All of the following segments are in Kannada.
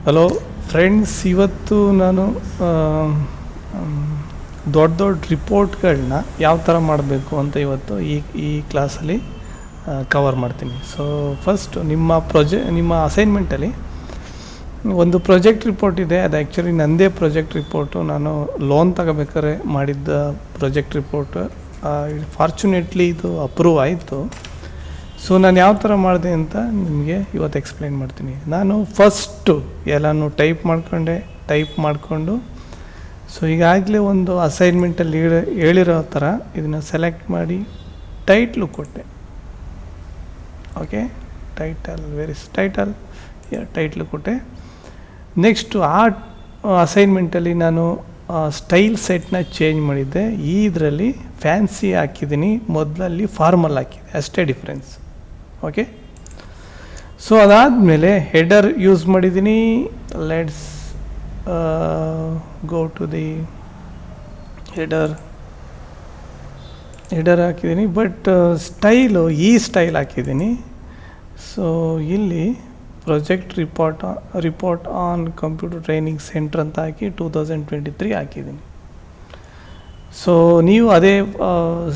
ಹಲೋ ಫ್ರೆಂಡ್ಸ್, ಇವತ್ತು ನಾನು ದೊಡ್ಡ ದೊಡ್ಡ ರಿಪೋರ್ಟ್ಗಳನ್ನ ಯಾವ ಥರ ಮಾಡಬೇಕು ಅಂತ ಇವತ್ತು ಈ ಕ್ಲಾಸಲ್ಲಿ ಕವರ್ ಮಾಡ್ತೀನಿ. ಸೊ ಫಸ್ಟ್ ನಿಮ್ಮ ಅಸೈನ್ಮೆಂಟಲ್ಲಿ ಒಂದು ಪ್ರಾಜೆಕ್ಟ್ ರಿಪೋರ್ಟ್ ಇದೆ. ಅದು ಆ್ಯಕ್ಚುಲಿ ನನ್ನದೇ ಪ್ರಾಜೆಕ್ಟ್ ರಿಪೋರ್ಟು. ನಾನು ಲೋನ್ ತಗೋಬೇಕಾದ್ರೆ ಮಾಡಿದ್ದ ಪ್ರಾಜೆಕ್ಟ್ ರಿಪೋರ್ಟ್. ಫಾರ್ಚುನೇಟ್ಲಿ ಇದು ಅಪ್ರೂವ್ ಆಯಿತು. ಸೊ ನಾನು ಯಾವ ಥರ ಮಾಡಿದೆ ಅಂತ ನಿಮಗೆ ಇವತ್ತು ಎಕ್ಸ್ಪ್ಲೈನ್ ಮಾಡ್ತೀನಿ. ನಾನು ಫಸ್ಟು ಎಲ್ಲನೂ ಟೈಪ್ ಮಾಡಿಕೊಂಡು ಸೊ ಈಗಾಗಲೇ ಒಂದು ಅಸೈನ್ಮೆಂಟಲ್ಲಿ ಹೇಳಿರೋ ಥರ ಇದನ್ನು ಸೆಲೆಕ್ಟ್ ಮಾಡಿ ಟೈಟ್ಲು ಕೊಟ್ಟೆ. ಓಕೆ, ಟೈಟ್ಲು ಕೊಟ್ಟೆ. ನೆಕ್ಸ್ಟು ಆ ಅಸೈನ್ಮೆಂಟಲ್ಲಿ ನಾನು ಸ್ಟೈಲ್ ಸೆಟ್ನ ಚೇಂಜ್ ಮಾಡಿದ್ದೆ. ಇದರಲ್ಲಿ ಫ್ಯಾನ್ಸಿ ಹಾಕಿದ್ದೀನಿ, ಮೊದಲಲ್ಲಿ ಫಾರ್ಮಲ್ ಹಾಕಿದೆ, ಅಷ್ಟೇ ಡಿಫ್ರೆನ್ಸ್. ಓಕೆ, ಸೊ ಅದಾದಮೇಲೆ ಹೆಡರ್ ಯೂಸ್ ಮಾಡಿದ್ದೀನಿ. Let's go to the header ಹಾಕಿದ್ದೀನಿ. ಬಟ್ ಸ್ಟೈಲ್ ಹಾಕಿದ್ದೀನಿ. ಸೊ ಇಲ್ಲಿ project report on computer training centre ಅಂತ ಹಾಕಿ 2023 ಹಾಕಿದ್ದೀನಿ. ಸೊ ನೀವು ಅದೇ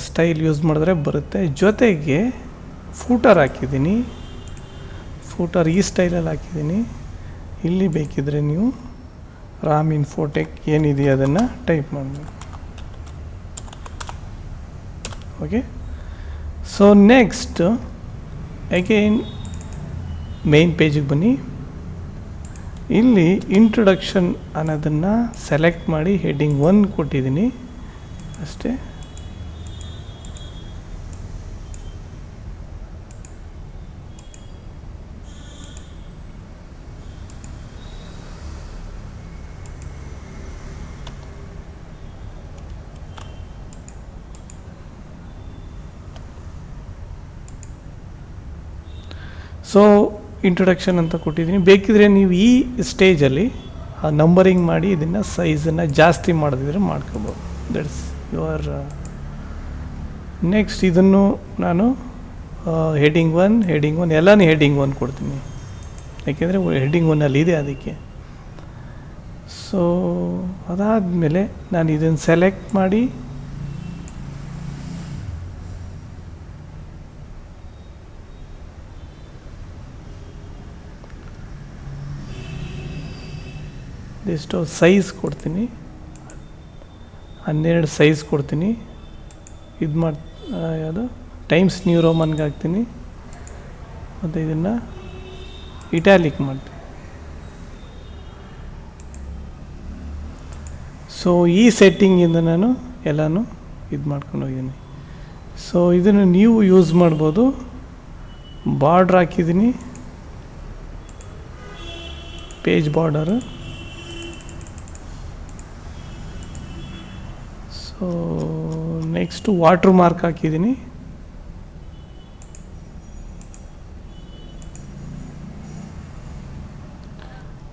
ಸ್ಟೈಲ್ ಯೂಸ್ ಮಾಡಿದ್ರೆ ಬರುತ್ತೆ. ಜೊತೆಗೆ ಫೂಟರ್ ಹಾಕಿದ್ದೀನಿ. ಫೂಟರ್ ಈ ಸ್ಟೈಲಲ್ಲಿ ಹಾಕಿದ್ದೀನಿ. ಇಲ್ಲಿ ಬೇಕಿದ್ರೆ ನೀವು ರಾಮ್ ಇನ್ಫೋಟೆಕ್ ಏನಿದೆ ಅದನ್ನು ಟೈಪ್ ಮಾಡಬೇಕು. Okay, so next again main ಪೇಜಿಗೆ ಬನ್ನಿ. ಇಲ್ಲಿ ಇಂಟ್ರೊಡಕ್ಷನ್ ಅನ್ನೋದನ್ನು ಸೆಲೆಕ್ಟ್ ಮಾಡಿ ಹೆಡ್ಡಿಂಗ್ 1 ಕೊಟ್ಟಿದ್ದೀನಿ ಅಷ್ಟೇ. ಸೊ ಇಂಟ್ರೊಡಕ್ಷನ್ ಅಂತ ಕೊಟ್ಟಿದ್ದೀನಿ. ಬೇಕಿದ್ರೆ ನೀವು ಈ ಸ್ಟೇಜಲ್ಲಿ ನಂಬರಿಂಗ್ ಮಾಡಿ ಇದನ್ನು ಸೈಜನ್ನು ಜಾಸ್ತಿ ಮಾಡಿದ್ರೆ ಮಾಡ್ಕೋಬೋದು. That's your next. ಇದನ್ನು ನಾನು ಹೆಡ್ಡಿಂಗ್ ಒನ್ ಎಲ್ಲನೂ ಹೆಡ್ಡಿಂಗ್ 1 ಕೊಡ್ತೀನಿ, ಯಾಕೆಂದರೆ ಹೆಡ್ಡಿಂಗ್ 1 ಇದೆ ಅದಕ್ಕೆ. ಸೊ ಅದಾದಮೇಲೆ ನಾನು ಇದನ್ನು ಸೆಲೆಕ್ಟ್ ಮಾಡಿ ಎಷ್ಟು ಸೈಜ್ ಕೊಡ್ತೀನಿ, 12 ಸೈಜ್ ಕೊಡ್ತೀನಿ. ಯಾವುದು ಟೈಮ್ಸ್ ನ್ಯೂ ರೋಮನ್ಗೆ ಹಾಕ್ತೀನಿ ಮತ್ತು ಇದನ್ನು ಇಟ್ಯಾಲಿಕ್ ಮಾಡ್ತೀನಿ. ಸೊ ಈ ಸೆಟ್ಟಿಂಗಿಂದ ನಾನು ಎಲ್ಲನೂ ಮಾಡ್ಕೊಂಡು ಹೋಗಿದ್ದೀನಿ. ಸೊ ಇದನ್ನು ನೀವು ಯೂಸ್ ಮಾಡ್ಬೋದು. ಬಾರ್ಡ್ರ್ ಹಾಕಿದ್ದೀನಿ, page border. So next water mark ಹಾಕಿದ್ದೀನಿ.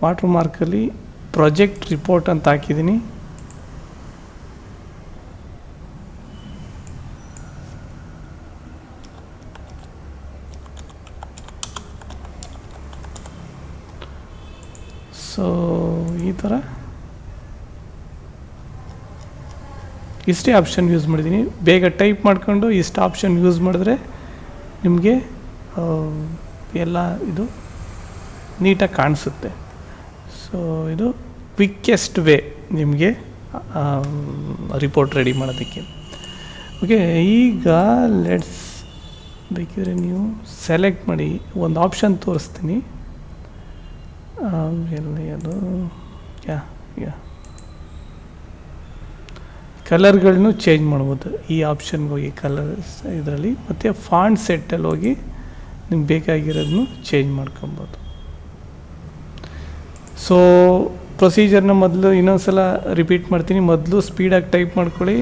ವಾಟ್ರ್ ಮಾರ್ಕಲ್ಲಿ ಪ್ರಾಜೆಕ್ಟ್ ರಿಪೋರ್ಟ್ ಅಂತ ಹಾಕಿದ್ದೀನಿ. ಸೊ ಈ ಥರ ಇಷ್ಟೇ ಆಪ್ಷನ್ ಯೂಸ್ ಮಾಡಿದ್ದೀನಿ. ಬೇಗ ಟೈಪ್ ಮಾಡಿಕೊಂಡು ಇಷ್ಟು ಆಪ್ಷನ್ ಯೂಸ್ ಮಾಡಿದ್ರೆ ನಿಮಗೆ ಎಲ್ಲ ಇದು ನೀಟಾಗಿ ಕಾಣಿಸುತ್ತೆ. ಸೊ ಇದು ಕ್ವಿಕ್ಕೆಸ್ಟ್ ವೇ ನಿಮಗೆ ರಿಪೋರ್ಟ್ ರೆಡಿ ಮಾಡೋದಕ್ಕೆ. ಓಕೆ, ಈಗ ಲೆಟ್ಸ್ ಬೇಕಿದ್ರೆ ನೀವು ಸೆಲೆಕ್ಟ್ ಮಾಡಿ ಒಂದು ಆಪ್ಷನ್ ತೋರಿಸ್ತೀನಿ. ಎಲ್ಲಿ ಅದು ಯಾ ಕಲರ್ಗಳನ್ನೂ ಚೇಂಜ್ ಮಾಡ್ಬೋದು. ಈ ಆಪ್ಷನ್ಗೆ ಹೋಗಿ ಕಲರ್ಸ್ ಇದರಲ್ಲಿ, ಮತ್ತು ಫಾಂಟ್ ಸೆಟ್ಟಲ್ಲಿ ಹೋಗಿ ನಿಮ್ಗೆ ಬೇಕಾಗಿರೋದನ್ನು ಚೇಂಜ್ ಮಾಡ್ಕೊಬೋದು. ಸೊ ಪ್ರೊಸೀಜರ್ನ ಮೊದಲು ಇನ್ನೊಂದು ಸಲ ರಿಪೀಟ್ ಮಾಡ್ತೀನಿ. ಮೊದಲು ಸ್ಪೀಡಾಗಿ ಟೈಪ್ ಮಾಡ್ಕೊಳ್ಳಿ.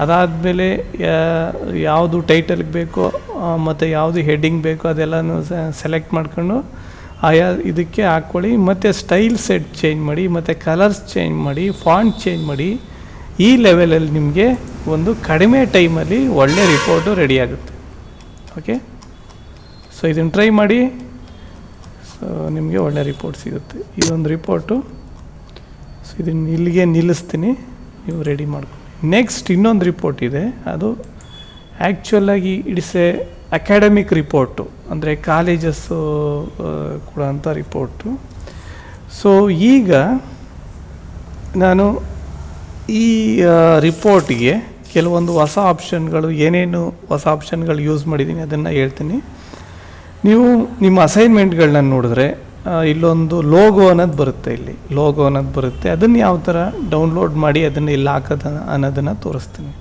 ಅದಾದಮೇಲೆ ಯಾವುದು ಟೈಟಲ್ಗೆ ಬೇಕೋ ಮತ್ತು ಯಾವುದು ಹೆಡ್ಡಿಂಗ್ ಬೇಕೋ ಅದೆಲ್ಲನೂ ಸೆಲೆಕ್ಟ್ ಮಾಡ್ಕೊಂಡು ಇದಕ್ಕೆ ಹಾಕ್ಕೊಳ್ಳಿ. ಮತ್ತು ಸ್ಟೈಲ್ ಸೆಟ್ ಚೇಂಜ್ ಮಾಡಿ, ಮತ್ತು ಕಲರ್ಸ್ ಚೇಂಜ್ ಮಾಡಿ, ಫಾಂಟ್ ಚೇಂಜ್ ಮಾಡಿ. ಈ ಲೆವೆಲಲ್ಲಿ ನಿಮಗೆ ಒಂದು ಕಡಿಮೆ ಟೈಮಲ್ಲಿ ಒಳ್ಳೆ ರಿಪೋರ್ಟು ರೆಡಿ ಆಗುತ್ತೆ. ಓಕೆ, ಸೊ ಇದನ್ನು ಟ್ರೈ ಮಾಡಿ. ಸೊ ನಿಮಗೆ ಒಳ್ಳೆ ರಿಪೋರ್ಟ್ ಸಿಗುತ್ತೆ. ಇದೊಂದು ರಿಪೋರ್ಟು. ಸೊ ಇದನ್ನು ಇಲ್ಲಿಗೆ ನಿಲ್ಲಿಸ್ತೀನಿ, ನೀವು ರೆಡಿ ಮಾಡ್ಕೊಳ್ಳಿ. ನೆಕ್ಸ್ಟ್ ಇನ್ನೊಂದು ರಿಪೋರ್ಟ್ ಇದೆ, ಅದು ಆ್ಯಕ್ಚುಲಾಗಿ ಇಟ್ಸ್ ಎ ಅಕಾಡೆಮಿಕ್ ರಿಪೋರ್ಟು, ಅಂದರೆ ಕಾಲೇಜಸ್ಸು ಕೊಡೋಂಥ ರಿಪೋರ್ಟು. ಸೊ ಈಗ ನಾನು ಈ ರಿಪೋರ್ಟಿಗೆ ಕೆಲವೊಂದು ಹೊಸ ಆಪ್ಷನ್ಗಳು, ಏನೇನು ಹೊಸ ಆಪ್ಷನ್ಗಳು ಯೂಸ್ ಮಾಡಿದ್ದೀನಿ ಅದನ್ನು ಹೇಳ್ತೀನಿ. ನೀವು ನಿಮ್ಮ ಅಸೈನ್ಮೆಂಟ್ಗಳನ್ನ ನೋಡಿದ್ರೆ ಇಲ್ಲೊಂದು ಲೋಗೋ ಅನ್ನೋದು ಬರುತ್ತೆ, ಇಲ್ಲಿ ಲೋಗೋ ಅನ್ನೋದು ಬರುತ್ತೆ. ಅದನ್ನು ಯಾವ ಥರ ಡೌನ್ಲೋಡ್ ಮಾಡಿ ಅದನ್ನು ಇಲ್ಲಿ ಹಾಕೋದು ಅನ್ನೋದನ್ನು ತೋರಿಸ್ತೀನಿ.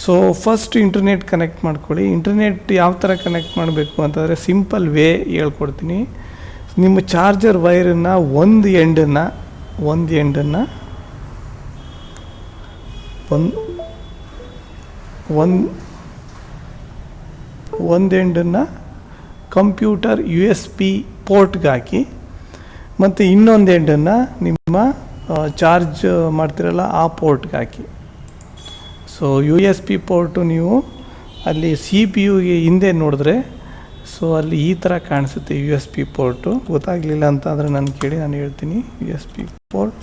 ಸೊ ಫಸ್ಟ್ ಇಂಟರ್ನೆಟ್ ಕನೆಕ್ಟ್ ಮಾಡ್ಕೊಳ್ಳಿ. ಇಂಟರ್ನೆಟ್ ಯಾವ ಥರ ಕನೆಕ್ಟ್ ಮಾಡಬೇಕು ಅಂತಂದರೆ ಸಿಂಪಲ್ ವೇ ಹೇಳ್ಕೊಡ್ತೀನಿ. ನಿಮ್ಮ ಚಾರ್ಜರ್ ವೈರನ್ನು ಒಂದು ಎಂಡನ್ನು ಒಂದು ಎಂಡನ್ನು ಕಂಪ್ಯೂಟರ್ USB ಪೋರ್ಟ್ಗೆ ಹಾಕಿ, ಮತ್ತು ಇನ್ನೊಂದು ಎಂಡನ್ನು ನಿಮ್ಮ ಚಾರ್ಜ್ ಮಾಡ್ತಿರಲ್ಲ ಆ ಪೋರ್ಟ್ಗೆ ಹಾಕಿ. ಸೊ USB ಪೋರ್ಟು ನೀವು ಅಲ್ಲಿ CPU ಹಿಂದೆ ನೋಡಿದ್ರೆ ಸೊ ಅಲ್ಲಿ ಈ ಥರ ಕಾಣಿಸುತ್ತೆ USB ಪೋರ್ಟು. ಗೊತ್ತಾಗಲಿಲ್ಲ ಅಂತ ಆದರೆ ನಾನು ಕೇಳಿ, ನಾನು ಹೇಳ್ತೀನಿ. USB ಪೋರ್ಟ್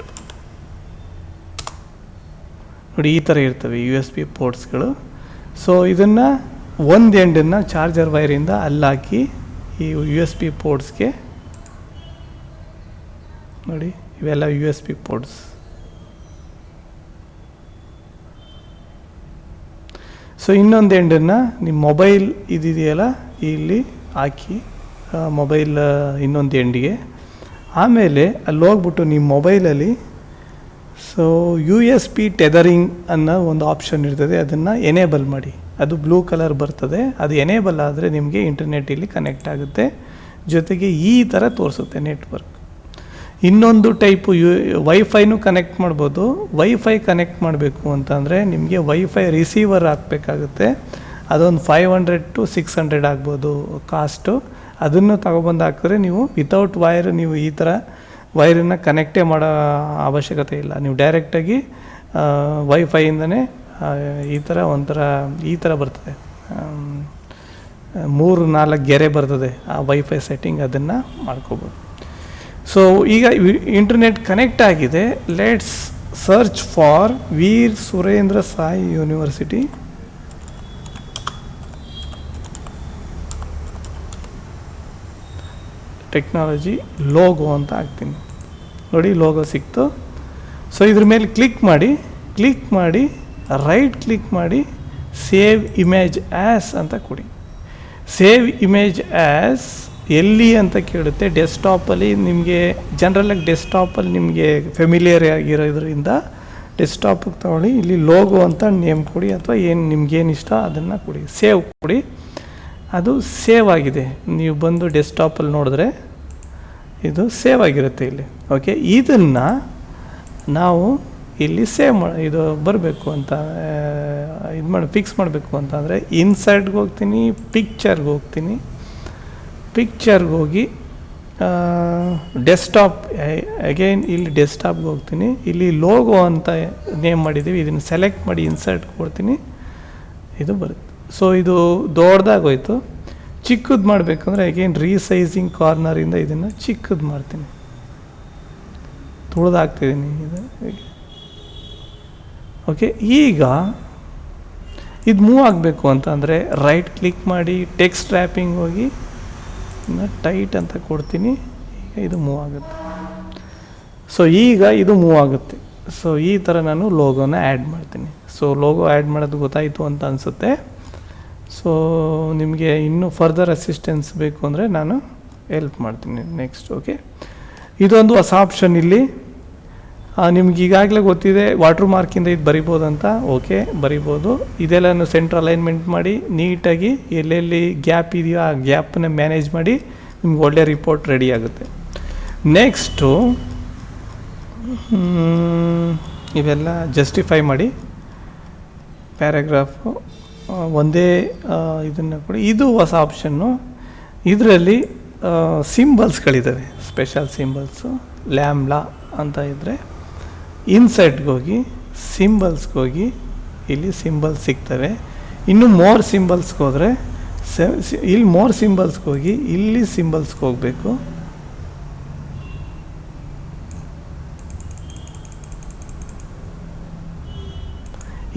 ನೋಡಿ, ಈ ಥರ ಇರ್ತವೆ USB ಪೋರ್ಟ್ಸ್ಗಳು. ಸೊ ಇದನ್ನು ಒಂದು ಎಂಡನ್ನು ಚಾರ್ಜರ್ ವೈರಿಂದ ಅಲ್ಲಾಕಿ ಈ USB ಪೋರ್ಟ್ಸ್ಗೆ ನೋಡಿ, ಇವೆಲ್ಲ USB ಪೋರ್ಟ್ಸ್. ಸೊ ಇನ್ನೊಂದು ಎಂಡನ್ನು ನಿಮ್ಮ ಮೊಬೈಲ್ ಇದೆಯಲ್ಲ ಇಲ್ಲಿ ಹಾಕಿ, ಮೊಬೈಲ್ ಇನ್ನೊಂದು ಎಂಡಿಗೆ. ಆಮೇಲೆ ಅಲ್ಲಿ ಹೋಗ್ಬಿಟ್ಟು ನಿಮ್ಮ ಮೊಬೈಲಲ್ಲಿ ಸೊ USB ಟೆದರಿಂಗ್ ಅನ್ನೋ ಒಂದು ಆಪ್ಷನ್ ಇರ್ತದೆ, ಅದನ್ನು ಎನೇಬಲ್ ಮಾಡಿ. ಅದು ಬ್ಲೂ ಕಲರ್ ಬರ್ತದೆ. ಅದು ಎನೇಬಲ್ ಆದರೆ ನಿಮಗೆ ಇಂಟರ್ನೆಟ್ ಇಲ್ಲಿ ಕನೆಕ್ಟ್ ಆಗುತ್ತೆ, ಜೊತೆಗೆ ಈ ಥರ ತೋರಿಸುತ್ತೆ ನೆಟ್ವರ್ಕ್. ಇನ್ನೊಂದು ಟೈಪು ವೈಫೈನೂ ಕನೆಕ್ಟ್ ಮಾಡ್ಬೋದು. ವೈಫೈ ಕನೆಕ್ಟ್ ಮಾಡಬೇಕು ಅಂತಂದರೆ ನಿಮಗೆ ವೈಫೈ ರಿಸೀವರ್ ಹಾಕಬೇಕಾಗುತ್ತೆ. ಅದೊಂದು 500 to 600 ಆಗ್ಬೋದು ಕಾಸ್ಟು. ಅದನ್ನು ತಗೊಬಂದು ಹಾಕಿದ್ರೆ ನೀವು ವಿತೌಟ್ ವೈರ್, ನೀವು ಈ ಥರ ವೈರನ್ನು ಕನೆಕ್ಟೇ ಮಾಡೋ ಅವಶ್ಯಕತೆ ಇಲ್ಲ. ನೀವು ಡೈರೆಕ್ಟಾಗಿ ವೈಫೈಯಿಂದನೇ ಈ ಥರ ಒಂಥರ ಈ ಥರ ಬರ್ತದೆ, 3-4 ಗೆರೆ ಬರ್ತದೆ ಆ ವೈಫೈ ಸೆಟ್ಟಿಂಗ್, ಅದನ್ನು ಮಾಡ್ಕೋಬೋದು. ಸೊ ಈಗ ಇಂಟರ್ನೆಟ್ ಕನೆಕ್ಟ್ ಆಗಿದೆ. Let's search for Veer Surendra Sai university. Technology logo ಅಂತ ಹಾಕ್ತೀನಿ ನೋಡಿ, ಲೋಗೋ ಸಿಕ್ತು. ಸೊ ಇದ್ರ ಮೇಲೆ ಕ್ಲಿಕ್ ಮಾಡಿ ರೈಟ್ ಕ್ಲಿಕ್ ಮಾಡಿ ಸೇವ್ ಇಮೇಜ್ ಆ್ಯಸ್ ಅಂತ ಕೊಡಿ. ಸೇವ್ ಇಮೇಜ್ ಆ್ಯಸ್ ಎಲ್ಲಿ ಅಂತ ಕೇಳುತ್ತೆ. ಡೆಸ್ಕ್ಟಾಪಲ್ಲಿ ನಿಮಗೆ ಜನರಲಾಗಿ ಡೆಸ್ಕ್ಟಾಪಲ್ಲಿ ನಿಮಗೆ ಫೆಮಿಲಿಯರ್ ಆಗಿರೋದ್ರಿಂದ ಡೆಸ್ಕ್ಟಾಪಿಗೆ ತಗೊಳ್ಳಿ. ಇಲ್ಲಿ ಲೋಗೋ ಅಂತ ನೇಮ್ ಕೊಡಿ, ಅಥವಾ ಏನು ನಿಮ್ಗೇನು ಇಷ್ಟ ಅದನ್ನು ಕೊಡಿ. ಸೇವ್ ಕೊಡಿ. ಅದು ಸೇವ್ ಆಗಿದೆ. ನೀವು ಬಂದು ಡೆಸ್ಕ್ಟಾಪಲ್ಲಿ ನೋಡಿದ್ರೆ ಇದು ಸೇವ್ ಆಗಿರುತ್ತೆ ಇಲ್ಲಿ. ಓಕೆ, ಇದನ್ನು ನಾವು ಇಲ್ಲಿ ಸೇವ್ ಇದು ಬರಬೇಕು ಅಂತ ಫಿಕ್ಸ್ ಮಾಡಬೇಕು ಅಂತಂದರೆ ಇನ್ಸರ್ಟ್ಗೆ ಹೋಗ್ತೀನಿ, ಪಿಕ್ಚರ್ಗೆ ಹೋಗ್ತೀನಿ. ಪಿಕ್ಚರ್ಗೆ ಹೋಗಿ ಡೆಸ್ಕ್ಟಾಪ್, ಅಗೈನ್ ಇಲ್ಲಿ ಡೆಸ್ಕ್ಟಾಪ್ಗೆ ಹೋಗ್ತೀನಿ. ಇಲ್ಲಿ ಲೋಗೋ ಅಂತ ನೇಮ್ ಮಾಡಿದ್ದೀವಿ, ಇದನ್ನು ಸೆಲೆಕ್ಟ್ ಮಾಡಿ ಇನ್ಸರ್ಟ್ ಕೊಡ್ತೀನಿ, ಇದು ಬರುತ್ತೆ. ಸೊ ಇದು ದೊಡ್ಡದಾಗೋಯ್ತು. ಚಿಕ್ಕದು ಮಾಡಬೇಕಂದ್ರೆ ಅಗೇನ್ ರೀಸೈಸಿಂಗ್ ಕಾರ್ನರಿಂದ ಇದನ್ನು ಚಿಕ್ಕದು ಮಾಡ್ತೀನಿ, ತುಳಿದಾಗ್ತಿದ್ದೀನಿ ಇದು. ಓಕೆ, ಈಗ ಇದು ಮೂವ್ ಆಗಬೇಕು ಅಂತಂದರೆ ರೈಟ್ ಕ್ಲಿಕ್ ಮಾಡಿ ಟೆಕ್ಸ್ಟ್ ರ್ಯಾಪಿಂಗ್ ಹೋಗಿ ಟೈಟ್ ಅಂತ ಕೊಡ್ತೀನಿ. ಈಗ ಇದು ಮೂವ್ ಆಗುತ್ತೆ. ಸೊ ಈಗ ಇದು ಮೂವ್ ಆಗುತ್ತೆ. ಸೊ ಈ ಥರ ನಾನು ಲೋಗೋನ ಆ್ಯಡ್ ಮಾಡ್ತೀನಿ. ಸೊ ಲೋಗೋ ಆ್ಯಡ್ ಮಾಡೋದು ಗೊತ್ತಾಯಿತು ಅಂತ ಅನಿಸುತ್ತೆ. ಸೊ ನಿಮಗೆ ಇನ್ನೂ ಫರ್ದರ್ ಅಸಿಸ್ಟೆನ್ಸ್ ಬೇಕು ಅಂದರೆ ನಾನು ಹೆಲ್ಪ್ ಮಾಡ್ತೀನಿ ನೆಕ್ಸ್ಟ್. ಓಕೆ, ಇದೊಂದು ಹೊಸ ಆಪ್ಷನ್ ಇಲ್ಲಿ. ನಿಮ್ಗೆ ಈಗಾಗಲೇ ಗೊತ್ತಿದೆ ವಾಟ್ರ್ ಮಾರ್ಕಿಂದ ಇದು ಬರಿಬೋದಂತ. ಓಕೆ, ಬರಿಬೋದು. ಇದೆಲ್ಲ ಸೆಂಟ್ರ್ ಅಲೈನ್ಮೆಂಟ್ ಮಾಡಿ ನೀಟಾಗಿ ಎಲ್ಲೆಲ್ಲಿ ಗ್ಯಾಪ್ ಇದೆಯೋ ಆ ಗ್ಯಾಪನ್ನ ಮ್ಯಾನೇಜ್ ಮಾಡಿ ನಿಮ್ಗೆ ಒಳ್ಳೆ ರಿಪೋರ್ಟ್ ರೆಡಿ ಆಗುತ್ತೆ. ನೆಕ್ಸ್ಟು ಇವೆಲ್ಲ ಜಸ್ಟಿಫೈ ಮಾಡಿ ಪ್ಯಾರಾಗ್ರಾಫು ಒಂದೇ ಇದನ್ನು ಕೊಡಿ. ಇದು ಹೊಸ ಆಪ್ಷನ್ನು. ಇದರಲ್ಲಿ ಸಿಂಬಲ್ಸ್ಗಳಿದ್ದಾವೆ, ಸ್ಪೆಷಲ್ ಸಿಂಬಲ್ಸು. ಲ್ಯಾಮ್ಲಾ ಅಂತ ಇದ್ದರೆ ಇನ್ಸೈಟ್ಗೆ ಹೋಗಿ ಸಿಂಬಲ್ಸ್ಗೆ ಹೋಗಿ ಇಲ್ಲಿ ಸಿಂಬಲ್ಸ್ ಸಿಗ್ತವೆ. ಇನ್ನು ಮೋರ್ ಸಿಂಬಲ್ಸ್ಗೆ ಹೋದರೆ ಇಲ್ಲಿ ಮೋರ್ ಸಿಂಬಲ್ಸ್ಗೆ ಹೋಗಿ ಇಲ್ಲಿ ಸಿಂಬಲ್ಸ್ಗೆ ಹೋಗಬೇಕು.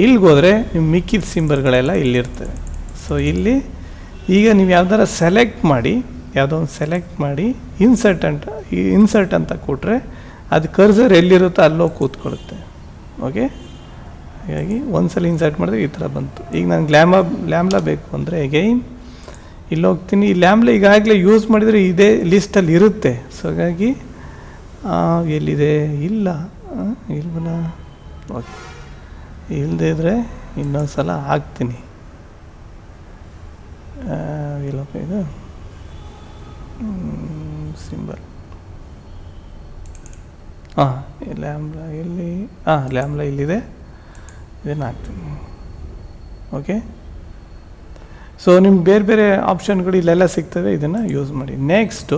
ಇಲ್ಲಿಗೆ ಹೋದರೆ ನೀವು ಮಿಕ್ಕಿದ ಸಿಂಬಲ್ಗಳೆಲ್ಲ ಇಲ್ಲಿರ್ತವೆ. ಸೊ ಇಲ್ಲಿ ಈಗ ನೀವು ಯಾವ್ದಾರ ಸೆಲೆಕ್ಟ್ ಮಾಡಿ, ಯಾವುದೋ ಒಂದು ಸೆಲೆಕ್ಟ್ ಮಾಡಿ ಇನ್ಸರ್ಟ್ ಅಂತ ಕೊಟ್ಟರೆ ಅದು ಕರ್ಸರ್ ಎಲ್ಲಿರುತ್ತೋ ಅಲ್ಲೋಗಿ ಕೂತ್ಕೊಳ್ಳುತ್ತೆ. ಓಕೆ, ಹಾಗಾಗಿ ಒಂದ್ಸಲ ಇನ್ಸರ್ಟ್ ಮಾಡಿದ್ರೆ ಈ ಥರ ಬಂತು. ಈಗ ನನಗೆ ಲ್ಯಾಮ್ಲಾ ಬೇಕು ಅಂದರೆ ಅಗೈನ್ ಇಲ್ಲಿ ಹೋಗ್ತೀನಿ. ಈ ಲ್ಯಾಮ್ಲಾ ಈಗಾಗಲೇ ಯೂಸ್ ಮಾಡಿದರೆ ಇದೇ ಲಿಸ್ಟಲ್ಲಿ ಇರುತ್ತೆ. ಸೊ ಹಾಗಾಗಿ ಎಲ್ಲಿದೆ, ಇಲ್ಲ ಇಲ್ವಲ್ಲ. ಓಕೆ, ಇಲ್ಲದೇ ಇದ್ದರೆ ಇನ್ನೊಂದು ಸಲ ಹಾಕ್ತೀನಿ. ಇಲ್ಲಪ್ಪ ಇದು ಸಿಂಬಲ್. ಲ್ಯಾಮ್ಲಾ ಇಲ್ಲಿ, ಲ್ಯಾಮ್ಲಾ ಇಲ್ಲಿದೆ, ಇದನ್ನು ಹಾಕ್ತೀನಿ. ಓಕೆ, ಸೊ ನಿಮ್ಗೆ ಬೇರೆ ಬೇರೆ ಆಪ್ಷನ್ಗಳು ಇಲ್ಲೆಲ್ಲ ಸಿಗ್ತವೆ, ಇದನ್ನು ಯೂಸ್ ಮಾಡಿ. ನೆಕ್ಸ್ಟು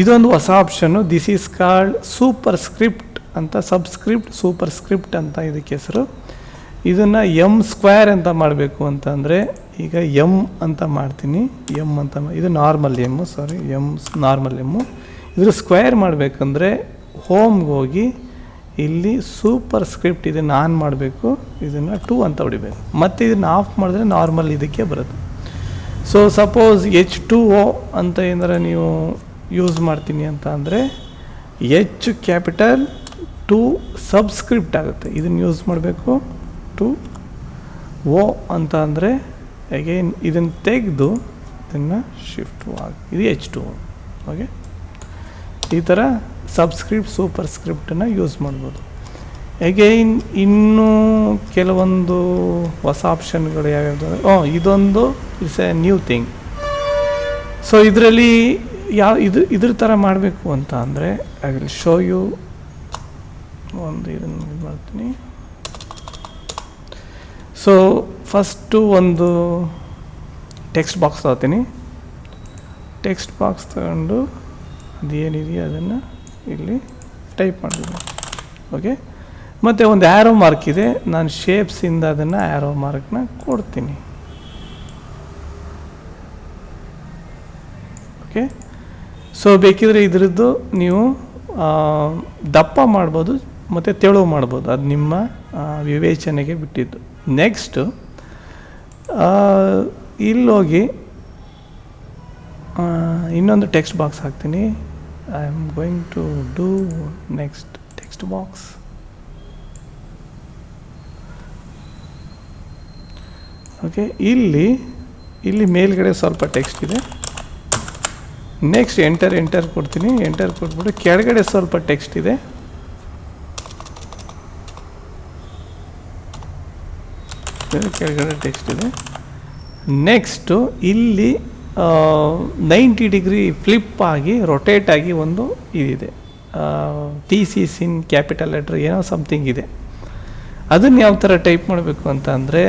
ಇದೊಂದು ಹೊಸ option, this is called super script ಅಂತ. ಸಬ್ಸ್ಕ್ರಿಪ್ಟ್, ಸೂಪರ್ ಸ್ಕ್ರಿಪ್ಟ್ ಅಂತ ಇದಕ್ಕೆ ಹೆಸರು. ಇದನ್ನು M² ಅಂತ ಮಾಡಬೇಕು ಅಂತಂದರೆ ಈಗ ಎಮ್ ಅಂತ ಮಾಡ್ತೀನಿ. ಎಮ್ ಅಂತ ಇದು ನಾರ್ಮಲ್ ಎಮ್ಮು, ಸಾರಿ ನಾರ್ಮಲ್ ಎಮ್ಮು. ಇದ್ರ ಸ್ಕ್ವೇರ್ ಮಾಡಬೇಕಂದ್ರೆ ಹೋಮ್ಗೆ ಹೋಗಿ ಇಲ್ಲಿ ಸೂಪರ್ ಸ್ಕ್ರಿಪ್ಟ್ ಇದನ್ನು ಆನ್ ಮಾಡಬೇಕು, ಇದನ್ನು 2 ಅಂತ ಹೊಡಿಬೇಕು. ಮತ್ತು ಇದನ್ನು ಆಫ್ ಮಾಡಿದ್ರೆ ನಾರ್ಮಲ್ ಇದಕ್ಕೆ ಬರುತ್ತೆ. ಸೊ ಸಪೋಸ್ H2O ಅಂತ ಏನಾರ ನೀವು ಯೂಸ್ ಮಾಡ್ತೀನಿ ಅಂತ ಅಂದರೆ H ಕ್ಯಾಪಿಟಲ್ 2 ಸಬ್ಸ್ಕ್ರಿಪ್ಟ್ ಆಗುತ್ತೆ. ಇದನ್ನು ಯೂಸ್ ಮಾಡಬೇಕು. 2O ಅಂತ ಅಂದರೆ ಅಗೇನ್ ಇದನ್ನು ತೆಗೆದು ಇದನ್ನು ಶಿಫ್ಟ್ ಆಗಿ ಇದು H2O. ಓಕೆ, ಈ ಥರ ಸಬ್ಸ್ಕ್ರಿಪ್ಟ್ ಸೂಪರ್ ಸ್ಕ್ರಿಪ್ಟನ್ನು ಯೂಸ್ ಮಾಡ್ಬೋದು. ಅಗೈನ್ ಇನ್ನೂ ಕೆಲವೊಂದು ಹೊಸ ಆಪ್ಷನ್ಗಳು ಯಾವ್ಯಾವುದು, ಇದೊಂದು it's A new thing. So ಇದರಲ್ಲಿ ಇದ್ರ ಥರ ಮಾಡಬೇಕು ಅಂತ ಅಂದರೆ ಐ ವಿಲ್ ಶೋ ಯು. ಇದನ್ನು ಇದು ಮಾಡ್ತೀನಿ. ಸೊ ಫಸ್ಟು ಒಂದು ಟೆಕ್ಸ್ಟ್ ಬಾಕ್ಸ್ ತಗೋತೀನಿ. ಟೆಕ್ಸ್ಟ್ ಬಾಕ್ಸ್ ತಗೊಂಡು ಅದೇನಿದೆಯೋ ಅದನ್ನು ಇಲ್ಲಿ ಟೈಪ್ ಮಾಡಬೇಕು. ಓಕೆ, ಮತ್ತು ಒಂದು ಆ್ಯರೋ ಮಾರ್ಕ್ ಇದೆ, ನಾನು ಶೇಪ್ಸಿಂದ ಅದನ್ನು ಆ್ಯರೋ ಮಾರ್ಕ್ನ ಕೊಡ್ತೀನಿ. ಓಕೆ, ಸೊ ಬೇಕಿದ್ರೆ ಇದರದ್ದು ನೀವು ದಪ್ಪ ಮಾಡ್ಬೋದು ಮತ್ತು ತೆಳು ಮಾಡ್ಬೋದು, ಅದು ನಿಮ್ಮ ವಿವೇಚನೆಗೆ ಬಿಟ್ಟಿದ್ದು. ನೆಕ್ಸ್ಟು ಇಲ್ಲೋಗಿ ಇನ್ನೊಂದು ಟೆಕ್ಸ್ಟ್ ಬಾಕ್ಸ್ ಹಾಕ್ತೀನಿ. I am going to do next text box. Okay, ಇಲ್ಲಿ ಮೇಲ್ಗಡೆ ಸ್ವಲ್ಪ ಟೆಕ್ಸ್ಟ್ ಇದೆ. ನೆಕ್ಸ್ಟ್ ಎಂಟರ್ ಕೊಡ್ತೀನಿ. ಎಂಟರ್ ಕೊಟ್ಬಿಟ್ಟು ಕೆಳಗಡೆ ಸ್ವಲ್ಪ ಟೆಕ್ಸ್ಟ್ ಇದೆ. ಕೆಳಗಡೆ ಟೆಕ್ಸ್ಟ್ ಇದೆ. ನೆಕ್ಸ್ಟು ಇಲ್ಲಿ 90 ಡಿಗ್ರಿ ಫ್ಲಿಪ್ ಆಗಿ ರೊಟೇಟ್ ಆಗಿ ಒಂದು ಇದಿದೆ, TCS ಇನ್ ಕ್ಯಾಪಿಟಲ್ ಲೆಟ್ರ್ ಏನೋ ಸಮಥಿಂಗ್ ಇದೆ. ಅದನ್ನು ಯಾವ ಥರ ಟೈಪ್ ಮಾಡಬೇಕು ಅಂತ ಅಂದರೆ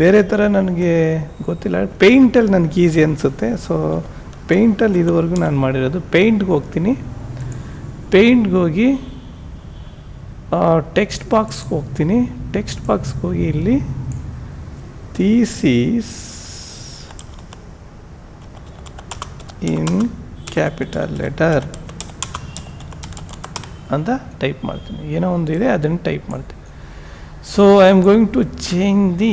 ಬೇರೆ ಥರ ನನಗೆ ಗೊತ್ತಿಲ್ಲ. ಪೇಂಟಲ್ಲಿ ನನಗೆ ಈಸಿ ಅನಿಸುತ್ತೆ. ಸೊ ಪೇಂಟಲ್ಲಿ ಇದುವರೆಗೂ ನಾನು ಮಾಡಿರೋದು. ಪೇಂಟ್ಗೆ ಹೋಗ್ತೀನಿ. ಪೇಂಟ್ಗೆ ಹೋಗಿ ಟೆಕ್ಸ್ಟ್ ಬಾಕ್ಸ್ಗೆ ಹೋಗ್ತೀನಿ. ಟೆಕ್ಸ್ಟ್ ಬಾಕ್ಸ್ಗೆ ಹೋಗಿ ಇಲ್ಲಿ TCS ಇನ್ ಕ್ಯಾಪಿಟಲ್ ಲೆಟರ್ ಅಂತ ಟೈಪ್ ಮಾಡ್ತೀನಿ. ಏನೋ ಒಂದು ಇದೆ ಅದನ್ನು ಟೈಪ್ ಮಾಡ್ತೀನಿ. So I am going to change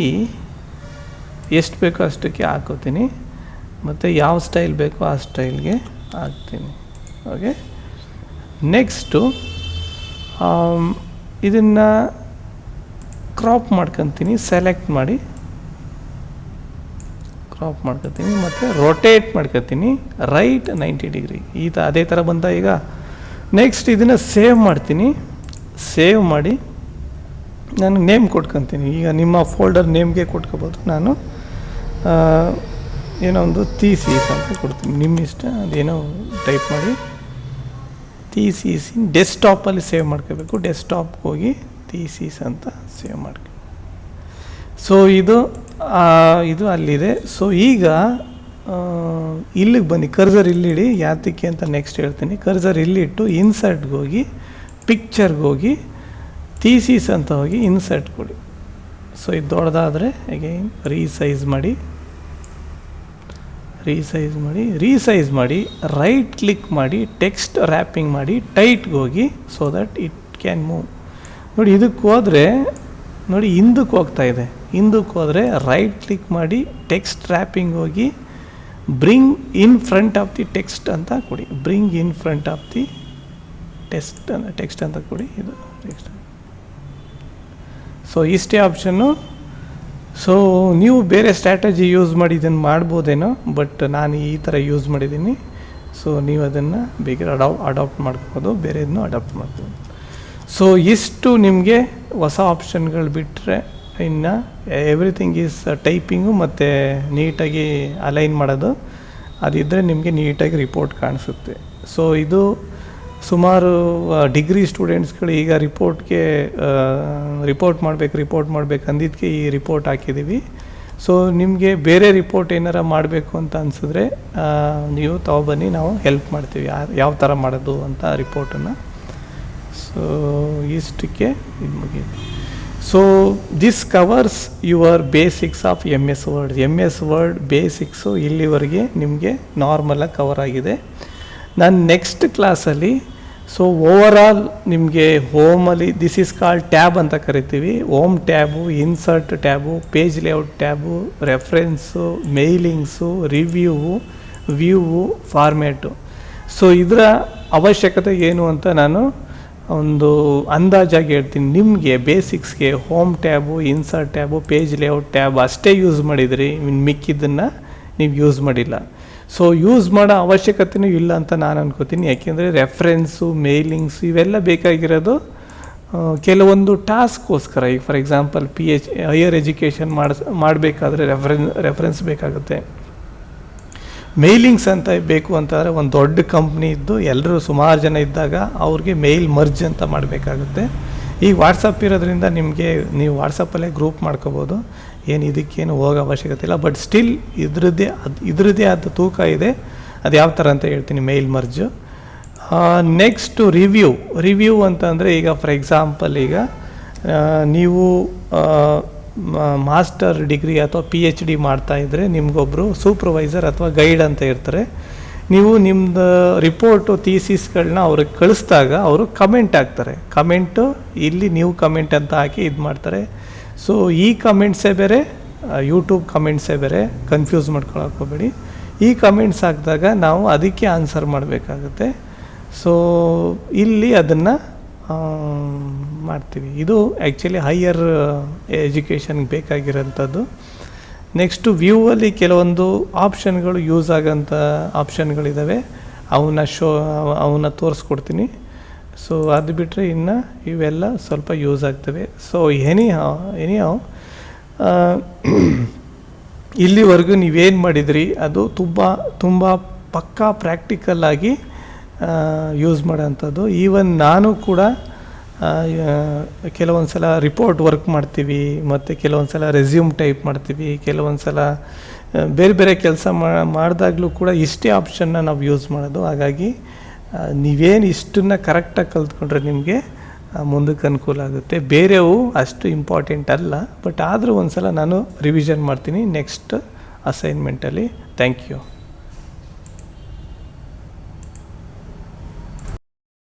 ಎಷ್ಟು ಬೇಕೋ ಅಷ್ಟಕ್ಕೆ ಹಾಕೋತೀನಿ, ಮತ್ತು ಯಾವ ಸ್ಟೈಲ್ ಬೇಕೋ ಆ ಸ್ಟೈಲ್ಗೆ ಹಾಕ್ತೀನಿ. ಓಕೆ, ನೆಕ್ಸ್ಟು ಇದನ್ನು ಕ್ರಾಪ್ ಮಾಡ್ಕೊತೀನಿ. ಸೆಲೆಕ್ಟ್ ಮಾಡಿ ಕ್ರಾಪ್ ಮಾಡ್ಕೊತೀನಿ ಮತ್ತು ರೊಟೇಟ್ ಮಾಡ್ಕೊತೀನಿ ರೈಟ್ 90 ಡಿಗ್ರಿ. ಅದೇ ಥರ ಬಂದ ಈಗ. ನೆಕ್ಸ್ಟ್ ಇದನ್ನು ಸೇವ್ ಮಾಡ್ತೀನಿ. ಸೇವ್ ಮಾಡಿ ನಾನು ನೇಮ್ ಕೊಟ್ಕೊತೀನಿ. ಈಗ ನಿಮ್ಮ ಫೋಲ್ಡರ್ ನೇಮ್ಗೆ ಕೊಟ್ಕೋಬೋದು. ನಾನು ಏನೋ ಒಂದು TCS ಅಂತ ಕೊಡ್ತೀನಿ, ನಿಮ್ಮ ಇಷ್ಟ. ಅದೇನೋ ಟೈಪ್ ಮಾಡಿ TCS ಡೆಸ್ಕ್ಟಾಪಲ್ಲಿ ಸೇವ್ ಮಾಡ್ಕೋಬೇಕು. ಡೆಸ್ಕ್ಟಾಪ್ಗೆ ಹೋಗಿ TCS ಅಂತ ಸೇವ್ ಮಾಡ್ಕೊ. ಸೊ ಇದು ಅಲ್ಲಿದೆ. ಸೊ ಈಗ ಇಲ್ಲಿಗೆ ಬನ್ನಿ. ಕರ್ಸರ್ ಇಲ್ಲಿಡಿ. ಯಾತಕ್ಕೆ ಅಂತ ನೆಕ್ಸ್ಟ್ ಹೇಳ್ತೀನಿ. ಕರ್ಸರ್ ಇಲ್ಲಿಟ್ಟು ಇನ್ಸರ್ಟ್ಗೆ ಹೋಗಿ ಪಿಕ್ಚರ್ಗೆ ಹೋಗಿ TCS ಅಂತ ಹೋಗಿ ಇನ್ಸರ್ಟ್ ಕೊಡಿ. ಸೊ ಇದು ದೊಡ್ಡದಾದರೆ ಅಗೈನ್ ರೀಸೈಜ್ ಮಾಡಿ ರೈಟ್ ಕ್ಲಿಕ್ ಮಾಡಿ ಟೆಕ್ಸ್ಟ್ ರ್ಯಾಪಿಂಗ್ ಮಾಡಿ ಟೈಟ್ಗೆ ಹೋಗಿ so that it can move. ನೋಡಿ, ಇದಕ್ಕೆ ಹೋದರೆ ನೋಡಿ ಹಿಂದಕ್ಕೆ ಹೋಗ್ತಾ ಇದೆ. ಹಿಂದಕ್ಕೆ ಹೋದರೆ ರೈಟ್ ಕ್ಲಿಕ್ ಮಾಡಿ ಟೆಕ್ಸ್ಟ್ ರ್ಯಾಪಿಂಗ್ ಹೋಗಿ bring in front of the text ಅಂತ ಕೊಡಿ. Bring in front of the text ಅಂತ ಕೊಡಿ. ಇದು ಟೆಕ್ಸ್ಟ್. ಸೊ ಇಷ್ಟೇ ಆಪ್ಷನ್ನು. ಸೊ ನೀವು ಬೇರೆ ಸ್ಟ್ರಾಟಜಿ ಯೂಸ್ ಮಾಡಿ ಇದನ್ನು ಮಾಡ್ಬೋದೇನೋ, ಬಟ್ ನಾನು ಈ ಥರ ಯೂಸ್ ಮಾಡಿದ್ದೀನಿ. ಸೊ ನೀವು ಅದನ್ನು ಬೇಕಾದ್ರೆ ಅಡಾಪ್ಟ್ ಮಾಡ್ಕೋಬೋದು, ಬೇರೆದನ್ನು ಅಡಾಪ್ಟ್ ಮಾಡ್ಬೋದು. ಸೊ ಇಷ್ಟು ನಿಮಗೆ ಹೊಸ ಆಪ್ಷನ್ಗಳು ಬಿಟ್ಟರೆ ಇನ್ನು ಎವ್ರಿಥಿಂಗ್ ಈಸ್ ಟೈಪಿಂಗು ಮತ್ತು ನೀಟಾಗಿ ಅಲೈನ್ ಮಾಡೋದು ಅದಿದ್ದರೆ ನಿಮಗೆ ನೀಟಾಗಿ ರಿಪೋರ್ಟ್ ಕಾಣಿಸುತ್ತೆ. ಸೊ ಇದು ಸುಮಾರು ಡಿಗ್ರಿ ಸ್ಟೂಡೆಂಟ್ಸ್ಗಳು ಈಗ ರಿಪೋರ್ಟ್ ಮಾಡಬೇಕು ಅಂದಿದ್ದಕ್ಕೆ ಈ ರಿಪೋರ್ಟ್ ಹಾಕಿದ್ದೀವಿ. ಸೊ ನಿಮಗೆ ಬೇರೆ ರಿಪೋರ್ಟ್ ಏನಾರ ಮಾಡಬೇಕು ಅಂತ ಅನಿಸಿದ್ರೆ ನೀವು ಬನ್ನಿ, ನಾವು ಹೆಲ್ಪ್ ಮಾಡ್ತೀವಿ ಯಾವ ಥರ ಮಾಡೋದು ಅಂತ ರಿಪೋರ್ಟನ್ನು. ಸೊ ಇಷ್ಟಕ್ಕೆ ಇದು ಮುಗಿಯುತ್ತೆ. So this covers your basics of MS word basics ಇಲ್ಲಿವರೆಗೆ ನಿಮಗೆ ನಾರ್ಮಲಾಗಿ ಕವರ್ ಆಗಿದೆ. ನಾನು ನೆಕ್ಸ್ಟ್ ಕ್ಲಾಸಲ್ಲಿ ಸೊ ಓವರಾಲ್ ನಿಮಗೆ ಹೋಮಲ್ಲಿ ದಿಸ್ ಈಸ್ ಕಾಲ್ಡ್ ಟ್ಯಾಬ್ ಅಂತ ಕರಿತೀವಿ. Home tab, insert tab, page layout tab, references, mailings, view, format. So ಇದರ ಅವಶ್ಯಕತೆ ಏನು ಅಂತ ನಾನು ಒಂದು ಅಂದಾಜಾಗಿ ಹೇಳ್ತೀನಿ. ನಿಮಗೆ ಬೇಸಿಕ್ಸ್ಗೆ home tab, insert tab, page layout tab ಅಷ್ಟೇ ಯೂಸ್ ಮಾಡಿದ್ರಿ, ಮಿಕ್ಕಿದ್ದನ್ನು ನೀವು ಯೂಸ್ ಮಾಡಿಲ್ಲ. ಸೊ ಯೂಸ್ ಮಾಡೋ ಅವಶ್ಯಕತೆಯೂ ಇಲ್ಲ ಅಂತ ನಾನು ಅನ್ಕೋತೀನಿ. ಯಾಕೆಂದರೆ ರೆಫರೆನ್ಸು, ಮೇಲಿಂಗ್ಸು ಇವೆಲ್ಲ ಬೇಕಾಗಿರೋದು ಕೆಲವೊಂದು ಟಾಸ್ಕ್ಗೋಸ್ಕರ. ಈಗ ಫಾರ್ ಎಕ್ಸಾಂಪಲ್ ಹೈಯರ್ ಎಜುಕೇಷನ್ ಮಾಡಬೇಕಾದ್ರೆ ರೆಫರೆನ್ಸ್ ಬೇಕಾಗುತ್ತೆ. ಮೇಲಿಂಗ್ಸ್ ಅಂತ ಬೇಕು ಅಂತಂದರೆ ಒಂದು ದೊಡ್ಡ ಕಂಪ್ನಿ ಇದ್ದು ಎಲ್ಲರೂ ಸುಮಾರು ಜನ ಇದ್ದಾಗ ಅವ್ರಿಗೆ ಮೇಲ್ ಮರ್ಜ್ ಅಂತ ಮಾಡಬೇಕಾಗುತ್ತೆ. ಈಗ ವಾಟ್ಸಪ್ ಇರೋದ್ರಿಂದ ನೀವು ವಾಟ್ಸಪ್ಪಲ್ಲೇ ಗ್ರೂಪ್ ಮಾಡ್ಕೋಬೋದು, ಏನು ಇದಕ್ಕೇನು ಹೋಗೋ ಅವಶ್ಯಕತೆ ಇಲ್ಲ. ಬಟ್ ಸ್ಟಿಲ್ ಇದ್ರದ್ದೇ ಆದ ತೂಕ ಇದೆ. ಅದು ಯಾವ ಥರ ಅಂತ ಹೇಳ್ತೀನಿ, ಮೇಲ್ ಮರ್ಜು. ನೆಕ್ಸ್ಟು ರಿವ್ಯೂ ಅಂತಂದರೆ ಈಗ ಫಾರ್ ಎಕ್ಸಾಂಪಲ್ ಈಗ ನೀವು ಮಾಸ್ಟರ್ ಡಿಗ್ರಿ ಅಥವಾ PhD ಮಾಡ್ತಾಯಿದ್ರೆ ನಿಮಗೊಬ್ಬರು ಸೂಪರ್ವೈಸರ್ ಅಥವಾ ಗೈಡ್ ಅಂತ ಇರ್ತಾರೆ. ನೀವು ನಿಮ್ಮದು ರಿಪೋರ್ಟು ಥೀಸಿಸ್ಗಳನ್ನ ಅವ್ರಿಗೆ ಕಳಿಸ್ದಾಗ ಅವರು ಕಮೆಂಟ್ ಹಾಕ್ತಾರೆ. ಇಲ್ಲಿ ನೀವು ಕಮೆಂಟ್ ಅಂತ ಹಾಕಿ ಇದು ಮಾಡ್ತಾರೆ. ಸೊ ಈ ಕಮೆಂಟ್ಸೇ ಬೇರೆ, ಯೂಟ್ಯೂಬ್ ಕಮೆಂಟ್ಸೇ ಬೇರೆ, ಕನ್ಫ್ಯೂಸ್ ಮಾಡ್ಕೊಳಕ್ಕೆ ಹೋಗಬೇಡಿ. ಈ ಕಮೆಂಟ್ಸ್ ಹಾಕಿದಾಗ ನಾವು ಅದಕ್ಕೆ ಆನ್ಸರ್ ಮಾಡಬೇಕಾಗುತ್ತೆ. ಸೊ ಇಲ್ಲಿ ಅದನ್ನು ಮಾಡ್ತೀವಿ. ಇದು ಆ್ಯಕ್ಚುಲಿ ಹೈಯರ್ ಎಜುಕೇಷನ್ಗೆ ಬೇಕಾಗಿರೋಂಥದ್ದು. ನೆಕ್ಸ್ಟು ವ್ಯೂವಲ್ಲಿ ಕೆಲವೊಂದು ಆಪ್ಷನ್ಗಳು ಯೂಸ್ ಆಗೋಂಥ ಆಪ್ಷನ್ಗಳಿದ್ದಾವೆ, ಅವನ್ನ ತೋರಿಸ್ಕೊಡ್ತೀನಿ. ಸೊ ಅದು ಬಿಟ್ಟರೆ ಇನ್ನು ಇವೆಲ್ಲ ಸ್ವಲ್ಪ ಯೂಸ್ ಆಗ್ತವೆ. ಸೊ ಎನಿಹಾವ್ ಇಲ್ಲಿವರೆಗೂ ನೀವೇನು ಮಾಡಿದ್ರಿ ಅದು ತುಂಬ ಪಕ್ಕಾ ಪ್ರಾಕ್ಟಿಕಲ್ಲಾಗಿ ಯೂಸ್ ಮಾಡೋಂಥದ್ದು. ಈವನ್ ನಾನು ಕೂಡ ಕೆಲವೊಂದು ಸಲ ರಿಪೋರ್ಟ್ ವರ್ಕ್ ಮಾಡ್ತೀವಿ, ಮತ್ತು ಕೆಲವೊಂದು ಸಲ ರೆಸ್ಯೂಮ್ ಟೈಪ್ ಮಾಡ್ತೀವಿ, ಕೆಲವೊಂದು ಸಲ ಬೇರೆ ಬೇರೆ ಕೆಲಸ ಮಾಡಿದಾಗಲೂ ಕೂಡ ಇಷ್ಟೇ ಆಪ್ಷನ್ನ ನಾವು ಯೂಸ್ ಮಾಡೋದು. ಹಾಗಾಗಿ ನೀವೇನು ಇಷ್ಟನ್ನು ಕರೆಕ್ಟಾಗಿ ಕಲ್ತ್ಕೊಂಡ್ರೆ ನಿಮಗೆ ಮುಂದಕ್ಕೆ ಅನುಕೂಲ ಆಗುತ್ತೆ. ಬೇರೆವು ಅಷ್ಟು ಇಂಪಾರ್ಟೆಂಟ್ ಅಲ್ಲ, ಬಟ್ ಆದರೂ ಒಂದು ಸಲ ನಾನು ರಿವಿಷನ್ ಮಾಡ್ತೀನಿ ನೆಕ್ಸ್ಟ್ ಅಸೈನ್ಮೆಂಟಲ್ಲಿ. Thank you.